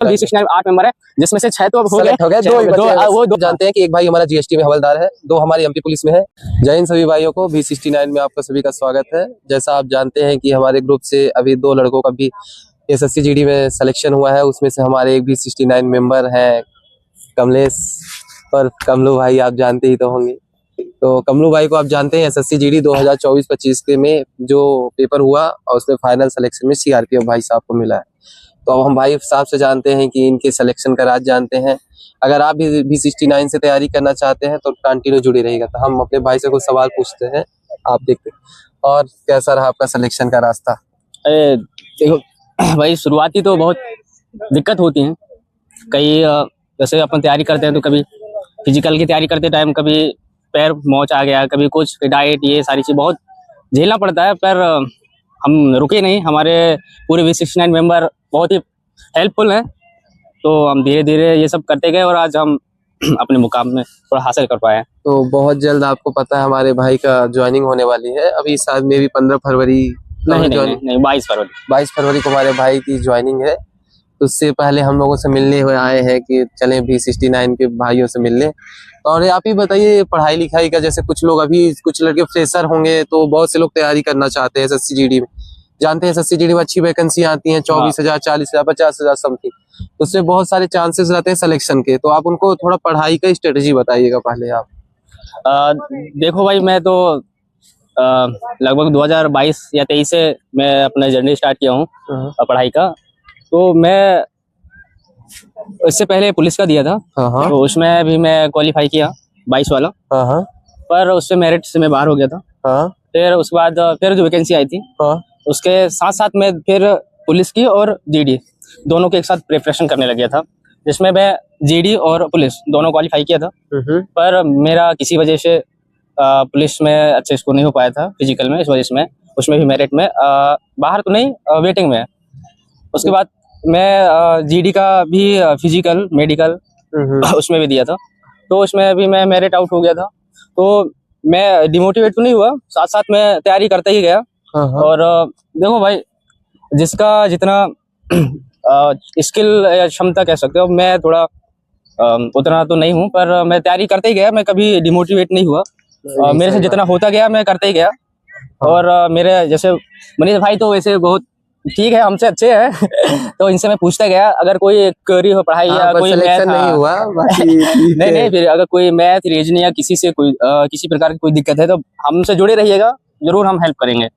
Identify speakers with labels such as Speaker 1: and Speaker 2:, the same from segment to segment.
Speaker 1: V69 8 member है, जिसमें से 6 तो अब हो गए,
Speaker 2: दो जानते हैं कि एक भाई हमारा जीएसटी में हवलदार है, 2 हमारी एमपी पुलिस में है। जय हिंद सभी भाइयों को, V69 में आपका सभी का स्वागत है। जैसा आप जानते हैं कि हमारे ग्रुप से अभी 2 लड़कों का भी एसएससी जीडी में सिलेक्शन हुआ है, उसमें से हमारे एक V69 मेंबर है कमलेश और कमलू भाई, आप जानते ही तो होंगे। तो कमलू भाई को आप जानते हैं, एसएससी जीडी 2024-25 के में जो पेपर हुआ और उसमें फाइनल सिलेक्शन में सीआरपीएफ भाई साहब को मिला है। तो अब हम भाई साहब से जानते हैं कि इनके सिलेक्शन का राज जानते हैं। अगर आप भी V69 से तैयारी करना चाहते हैं तो कंटिन्यू जुड़े रहिएगा। तो हम अपने भाई से कुछ सवाल पूछते हैं, आप देखते हैं। और कैसा रहा आपका सिलेक्शन का रास्ता?
Speaker 1: देखो भाई, शुरुआती तो बहुत दिक्कत होती है। कई जैसे अपन तैयारी करते हैं तो कभी फिजिकल की तैयारी करते टाइम कभी पैर मोच आ गया, कभी कुछ डाइट, ये सारी चीज़ बहुत झेलना पड़ता है। पर हम रुके नहीं, हमारे पूरे V69 मेंबर बहुत ही हेल्पफुल हैं। तो हम धीरे धीरे ये सब करते गए और आज हम अपने मुकाम में थोड़ा हासिल कर पाए हैं।
Speaker 2: तो बहुत जल्द आपको पता है हमारे भाई का ज्वाइनिंग होने वाली है। अभी साल में भी 15 फरवरी
Speaker 1: नहीं 22 फरवरी
Speaker 2: को हमारे भाई की ज्वाइनिंग है। तो उससे पहले हम लोगों से मिलने हुए आए हैं कि चलें V69 के भाइयों से मिलने। और आप ही बताइए पढ़ाई लिखाई का, जैसे कुछ लोग अभी कुछ लड़के फ्रेशर होंगे तो बहुत से लोग तैयारी करना चाहते हैं एसएससी जीडी में। जानते हैं एसएससी जीडी में अच्छी वैकेंसी आती हैं, 24,000, 40,000, 50,000 समथिंग। तो उससे बहुत सारे चांसेस रहते हैं सिलेक्शन के। तो आप उनको थोड़ा पढ़ाई का स्ट्रेटेजी बताइएगा पहले आप।
Speaker 1: देखो भाई, मैं तो लगभग 2022 या 23 से मैं अपना जर्नी स्टार्ट किया हूँ पढ़ाई का। तो मैं इससे पहले पुलिस का दिया था, तो उसमें भी मैं क्वालिफाई किया 22 वाला, पर उससे मेरिट से मैं बाहर हो गया था। फिर उसके बाद फिर जो वैकेंसी आई थी उसके साथ साथ मैं फिर पुलिस की और जीडी दोनों के एक साथ प्रिपरेशन करने लग गया था, जिसमें मैं जीडी और पुलिस दोनों क्वालिफाई किया था। पर मेरा किसी वजह से पुलिस में अच्छे स्कोर नहीं हो पाया था फिजिकल में, इस वजह से मैं उसमें भी मेरिट में बाहर तो नहीं, वेटिंग में। उसके बाद मैं जीडी का भी फिजिकल मेडिकल उसमें भी दिया था, तो उसमें भी मैं मेरिट आउट हो गया था। तो मैं डिमोटिवेट तो नहीं हुआ, साथ साथ मैं तैयारी करता ही गया। और देखो भाई, जिसका जितना स्किल या क्षमता कह सकते हो, मैं थोड़ा उतना तो नहीं हूँ, पर मैं तैयारी करते ही गया, मैं कभी डिमोटिवेट नहीं हुआ। मेरे से जितना होता गया मैं करते ही गया। और मेरे जैसे मनीष भाई तो वैसे बहुत ठीक है, हमसे अच्छे हैं तो इनसे मैं पूछता गया, अगर कोई क्वेरी हो पढ़ाई या कोई मैथ
Speaker 2: नहीं हुआ
Speaker 1: नहीं, फिर अगर कोई मैथ रीजनिंग या किसी से कोई किसी प्रकार की कोई दिक्कत है तो हमसे जुड़े रहिएगा, जरूर हम हेल्प करेंगे।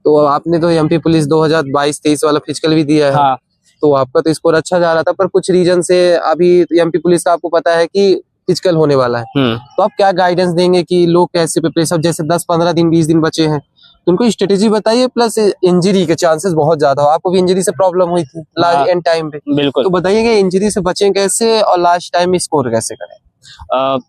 Speaker 2: तो आपने तो एमपी पुलिस 2022-23 वाला फिजिकल भी दिया है।
Speaker 1: हाँ।
Speaker 2: तो आपका तो स्कोर अच्छा जा रहा था, पर कुछ रीजन से अभी एमपी पुलिस का आपको पता है कि फिजिकल होने वाला है। तो आप क्या गाइडेंस देंगे कि लोग कैसे प्रिपरेशन, जैसे 10-15 दिन 20 दिन बचे हैं, तो उनको स्ट्रेटेजी बताइए। प्लस इंजरी के चांसेस बहुत ज्यादा हो, आपको भी इंजरी से प्रॉब्लम हुई थी लास्ट एंड टाइम पे।
Speaker 1: बिल्कुल।
Speaker 2: तो बताइए कि इंजरी से बचें कैसे और लास्ट टाइम में स्कोर कैसे करें।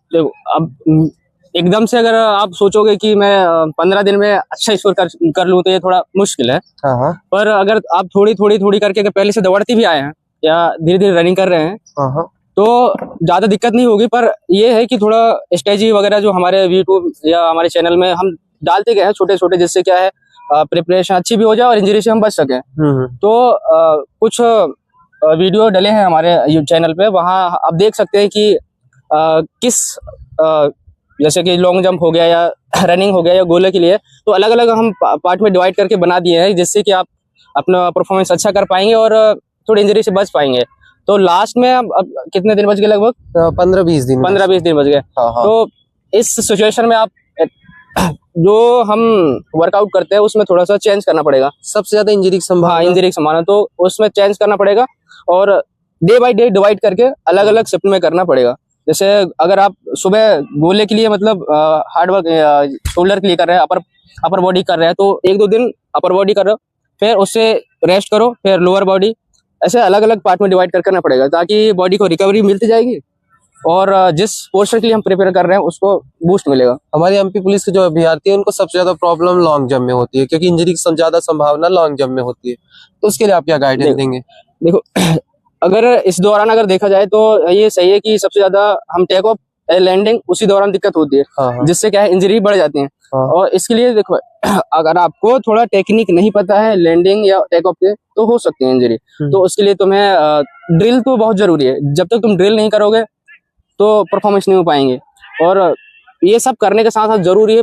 Speaker 1: देखो, अब एकदम से अगर आप सोचोगे कि मैं 15 दिन में अच्छा स्कोर कर लूं तो ये थोड़ा मुश्किल है। पर अगर आप थोड़ी करके अगर पहले से दौड़ती भी आए हैं या धीरे धीरे रनिंग कर रहे हैं तो ज्यादा दिक्कत नहीं होगी। पर ये है कि थोड़ा स्ट्रेटजी वगैरह जो हमारे यूट्यूब या हमारे चैनल में हम डालते गए हैं छोटे छोटे, जिससे क्या है प्रिपरेशन अच्छी भी हो जाए और इंजरी से हम बच सकें। तो कुछ वीडियो डले हैं हमारे यूट्यूब चैनल पे, वहाँ आप देख सकते हैं कि किस जैसे कि लॉन्ग जंप हो गया या रनिंग हो गया या गोले के लिए, तो अलग अलग हम पार्ट में डिवाइड करके बना दिए हैं, जिससे कि आप अपना परफॉर्मेंस अच्छा कर पाएंगे और थोड़ी इंजरी से बच पाएंगे। तो लास्ट में अब कितने दिन बच गए? लगभग
Speaker 2: 15-20 दिन
Speaker 1: बच गए। तो इस सिचुएशन में आप जो हम वर्कआउट करते हैं उसमें थोड़ा सा चेंज करना पड़ेगा।
Speaker 2: सबसे ज्यादा इंजरी की
Speaker 1: संभावना, तो उसमें चेंज करना पड़ेगा और डे बाय डे डिवाइड करके अलग अलग शिफ्ट में करना पड़ेगा। जैसे अगर आप सुबह गोले के लिए मतलब हार्ड वर्क शोल्डर के लिए कर रहे हैं, अपर बॉडी कर रहे हैं, तो 1-2 दिन अपर बॉडी करो, फिर उससे रेस्ट करो, फिर लोअर बॉडी, ऐसे अलग अलग पार्ट में डिवाइड करना पड़ेगा, ताकि बॉडी को रिकवरी मिलती जाएगी और जिस पोर्शन के लिए हम प्रिपेयर कर रहे हैं उसको बूस्ट मिलेगा।
Speaker 2: हमारे एमपी पुलिस के जो अभ्यर्थी है उनको सबसे ज्यादा प्रॉब्लम लॉन्ग जंप में होती है, क्योंकि इंजरी की ज्यादा संभावना लॉन्ग जंप में होती है। तो उसके लिए आप क्या गाइडेंस देंगे?
Speaker 1: देखो, अगर इस दौरान अगर देखा जाए तो ये सही है कि सबसे ज्यादा हम टेक ऑफ लैंडिंग उसी दौरान दिक्कत होती है, जिससे क्या है इंजरी बढ़ जाती है।
Speaker 2: हाँ।
Speaker 1: और इसके लिए देखो अगर आपको थोड़ा टेक्निक नहीं पता है लैंडिंग या टेक ऑफ के तो हो सकती है इंजरी। तो उसके लिए तुम्हें ड्रिल तो बहुत जरूरी है। जब तक तुम ड्रिल नहीं करोगे तो परफॉर्मेंस नहीं हो पाएंगे। और ये सब करने के साथ साथ जरूरी है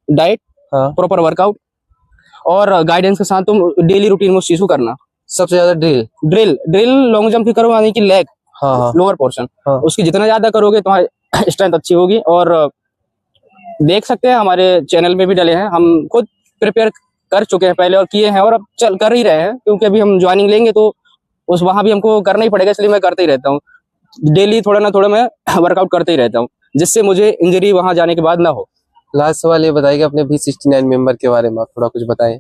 Speaker 1: डाइट,
Speaker 2: हाँ।
Speaker 1: प्रॉपर वर्कआउट और गाइडेंस के साथ तुम डेली रूटीन में उस चीज को करना।
Speaker 2: सबसे ज्यादा
Speaker 1: ड्रिल लॉन्ग जंप की करो, यानी कि लेग,
Speaker 2: हाँ हाँ
Speaker 1: लोअर पोर्शन,
Speaker 2: हाँ।
Speaker 1: उसकी जितना ज्यादा करोगे तुम्हारी स्ट्रेंथ अच्छी होगी। और देख सकते हैं हमारे चैनल में भी डले हैं, हम खुद प्रिपेयर कर चुके हैं पहले और किए हैं और अब चल कर ही रहे हैं, क्योंकि अभी हम ज्वाइनिंग लेंगे तो उस वहां भी हमको करना ही पड़ेगा, इसलिए मैं करते ही रहता हूँ डेली, थोड़ा ना थोड़ा मैं वर्कआउट करते ही रहता हूँ, जिससे मुझे इंजरी वहां जाने के बाद ना हो।
Speaker 2: लास्ट सवाल ये बताइए अपने V69 मेंबर के बारे में आप थोड़ा कुछ बताएं।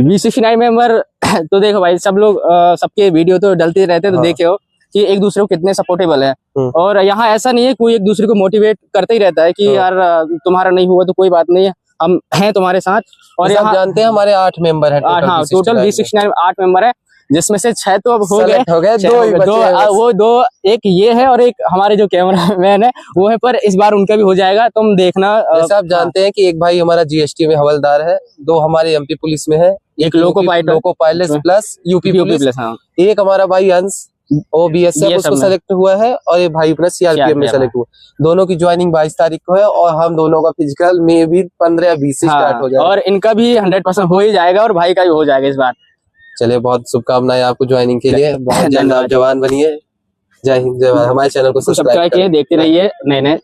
Speaker 1: V69 मेंबर तो देखो भाई, सब लोग सबके वीडियो तो डलते रहते हैं, तो
Speaker 2: हाँ।
Speaker 1: देखे हो कि एक दूसरे को कितने सपोर्टेबल है। और यहाँ ऐसा नहीं है, कोई एक दूसरे को मोटिवेट करते ही रहता है कि यार तुम्हारा नहीं हुआ तो कोई बात नहीं है, हम हैं तुम्हारे साथ। और
Speaker 2: जैसे आप
Speaker 1: यहाँ
Speaker 2: जानते हैं हमारे 8 मेंबर हैं
Speaker 1: हाँ, टोटल V69 8 मेंबर है, जिसमें से 6 तो अब हो गए,
Speaker 2: Select हो गए, 2 ही बचे हैं बस।
Speaker 1: वो 2, एक ये है और एक हमारे जो कैमरा मैन है वो है, पर इस बार उनका भी हो जाएगा, तुम देखना।
Speaker 2: जैसे आप जानते हैं कि एक भाई हमारा GST में हवलदार है, 2 हमारे MP पुलिस में है,
Speaker 1: एक loco
Speaker 2: pilot plus UP police,
Speaker 1: हाँ।
Speaker 2: एक हमारा भाई अंश वो BSF उसको सेलेक्ट हुआ है और ये भाई अपना CRPF में सेलेक्ट हुआ। दोनों की ज्वाइनिंग 22 तारीख को है और हम दोनों का फिजिकल में भी 15 या 20 से स्टार्ट हो जाएगा।
Speaker 1: और इनका भी 100% हो ही जाएगा और भाई का भी हो जाएगा इस बार।
Speaker 2: चलिए, बहुत शुभकामनाएं आपको ज्वाइनिंग के लिए, बहुत जल्द आप जवान बनिए। जय हिंद, जय भारत। हमारे चैनल को सब्सक्राइब
Speaker 1: किए, देखते रहिए नए नए